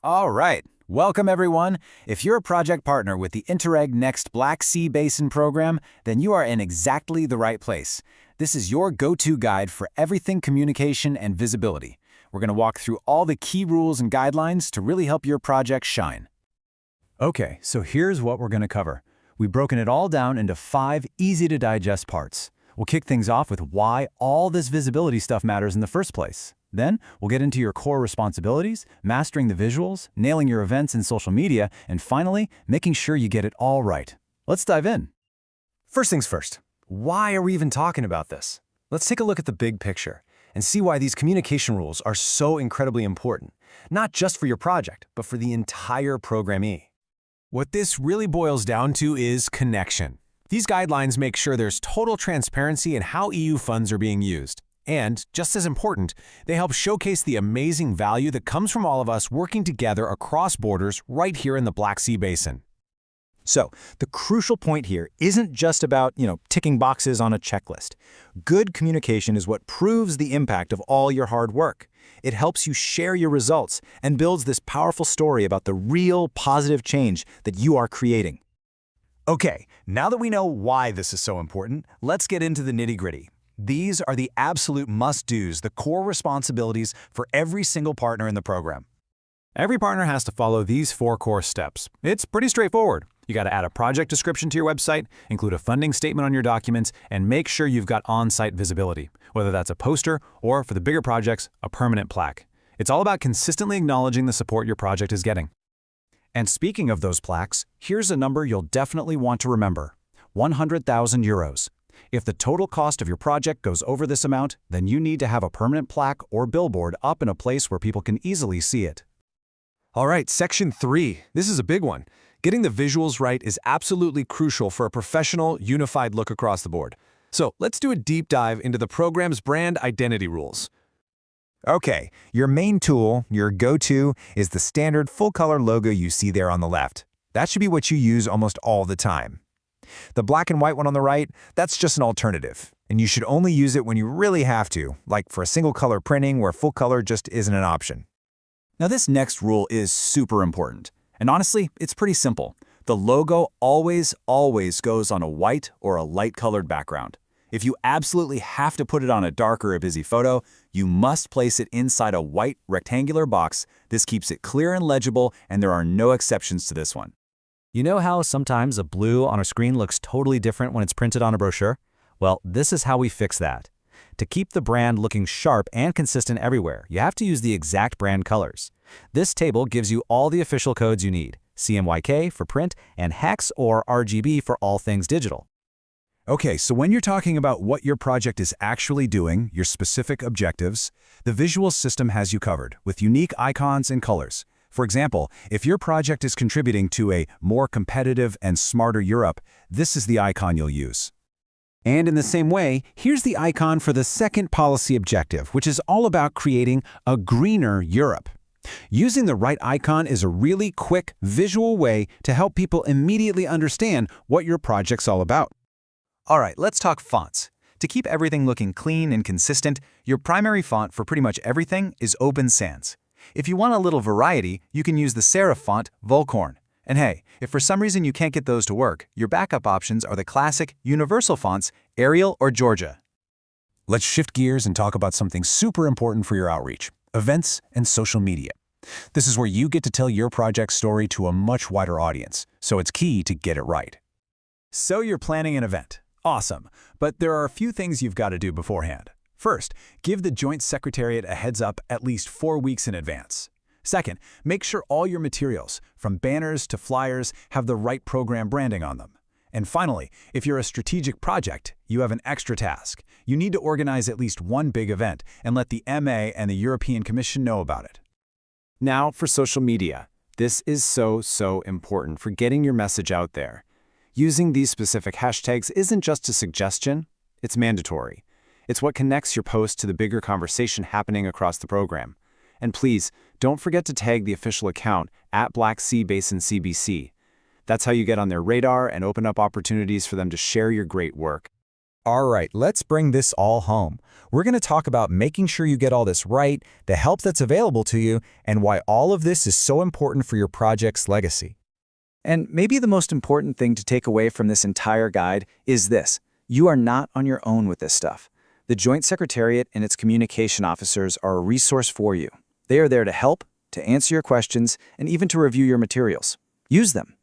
All right. Welcome, everyone. If you're a project partner with the Interreg Next Black Sea Basin program, then you are in exactly the right place. This is your go-to guide for everything communication and visibility. We're going to walk through all the key rules and guidelines to really help your project shine. Okay, so here's what we're going to cover. We've broken it all down into 5 easy-to-digest parts. We'll kick things off with why all this visibility stuff matters in the first place. Then, we'll get into your core responsibilities, mastering the visuals, nailing your events in social media, and finally, making sure you get it all right. Let's dive in. First things first, why are we even talking about this? Let's take a look at the big picture and see why these communication rules are so incredibly important, not just for your project, but for the entire programmee. What this really boils down to is connection. These guidelines make sure there's total transparency in how EU funds are being used. And, just as important, they help showcase the amazing value that comes from all of us working together across borders right here in the Black Sea Basin. So, the crucial point here isn't just about, ticking boxes on a checklist. Good communication is what proves the impact of all your hard work. It helps you share your results and builds this powerful story about the real positive change that you are creating. Okay, now that we know why this is so important, let's get into the nitty-gritty. These are the absolute must-dos, the core responsibilities for every single partner in the program. Every partner has to follow these 4 core steps. It's pretty straightforward. You got to add a project description to your website, include a funding statement on your documents, and make sure you've got on-site visibility, whether that's a poster or, for the bigger projects, a permanent plaque. It's all about consistently acknowledging the support your project is getting. And speaking of those plaques, here's a number you'll definitely want to remember: 100,000 euros. If the total cost of your project goes over this amount, then you need to have a permanent plaque or billboard up in a place where people can easily see it. All right, section 3. This is a big one. Getting the visuals right is absolutely crucial for a professional, unified look across the board. So let's do a deep dive into the program's brand identity rules. Okay, your main tool, your go-to, is the standard full-color logo you see there on the left. That should be what you use almost all the time. The black and white one on the right, that's just an alternative, and you should only use it when you really have to, like for a single-color printing where full color just isn't an option. Now this next rule is super important, and honestly, it's pretty simple. The logo always goes on a white or a light-colored background. If you absolutely have to put it on a dark or a busy photo, you must place it inside a white rectangular box. This keeps it clear and legible, and there are no exceptions to this one. You know how sometimes a blue on a screen looks totally different when it's printed on a brochure? Well, this is how we fix that. To keep the brand looking sharp and consistent everywhere, you have to use the exact brand colors. This table gives you all the official codes you need: CMYK for print and hex or RGB for all things digital. Okay, so when you're talking about what your project is actually doing, your specific objectives, the visual system has you covered with unique icons and colors. For example, if your project is contributing to a more competitive and smarter Europe, this is the icon you'll use. And in the same way, here's the icon for the second policy objective, which is all about creating a greener Europe. Using the right icon is a really quick, visual way to help people immediately understand what your project's all about. All right, let's talk fonts. To keep everything looking clean and consistent, your primary font for pretty much everything is Open Sans. If you want a little variety, you can use the serif font Volcorn. And hey, if for some reason you can't get those to work, your backup options are the classic, universal fonts Arial or Georgia. Let's shift gears and talk about something super important for your outreach: events and social media. This is where you get to tell your project's story to a much wider audience, so it's key to get it right. So you're planning an event. Awesome, but there are a few things you've got to do beforehand. First, give the Joint Secretariat a heads up at least 4 weeks in advance. Second, make sure all your materials, from banners to flyers, have the right program branding on them. And finally, if you're a strategic project, you have an extra task. You need to organize at least one big event and let the MA and the European Commission know about it. Now for social media. This is so important for getting your message out there. Using these specific hashtags isn't just a suggestion, it's mandatory. It's what connects your post to the bigger conversation happening across the program. And please, don't forget to tag the official account at Black Sea Basin CBC. That's how you get on their radar and open up opportunities for them to share your great work. All right, let's bring this all home. We're going to talk about making sure you get all this right, the help that's available to you, and why all of this is so important for your project's legacy. And maybe the most important thing to take away from this entire guide is this: you are not on your own with this stuff. The Joint Secretariat and its communication officers are a resource for you. They are there to help, to answer your questions, and even to review your materials. Use them.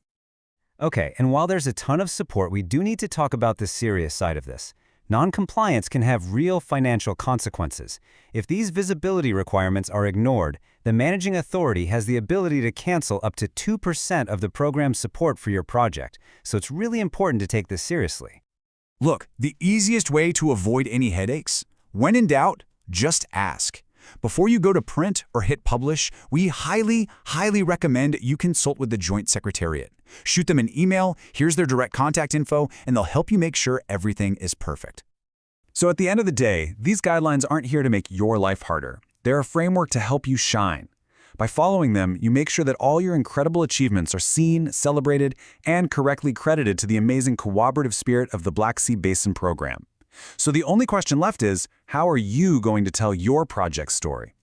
Okay, and while there's a ton of support, we do need to talk about the serious side of this. Non-compliance can have real financial consequences. If these visibility requirements are ignored, the managing authority has the ability to cancel up to 2% of the program's support for your project, so it's really important to take this seriously. Look, the easiest way to avoid any headaches? When in doubt, just ask. Before you go to print or hit publish, we highly recommend you consult with the Joint Secretariat. Shoot them an email, here's their direct contact info, and they'll help you make sure everything is perfect. So at the end of the day, these guidelines aren't here to make your life harder. They're a framework to help you shine. By following them, you make sure that all your incredible achievements are seen, celebrated, and correctly credited to the amazing cooperative spirit of the Black Sea Basin Program. So the only question left is, how are you going to tell your project's story?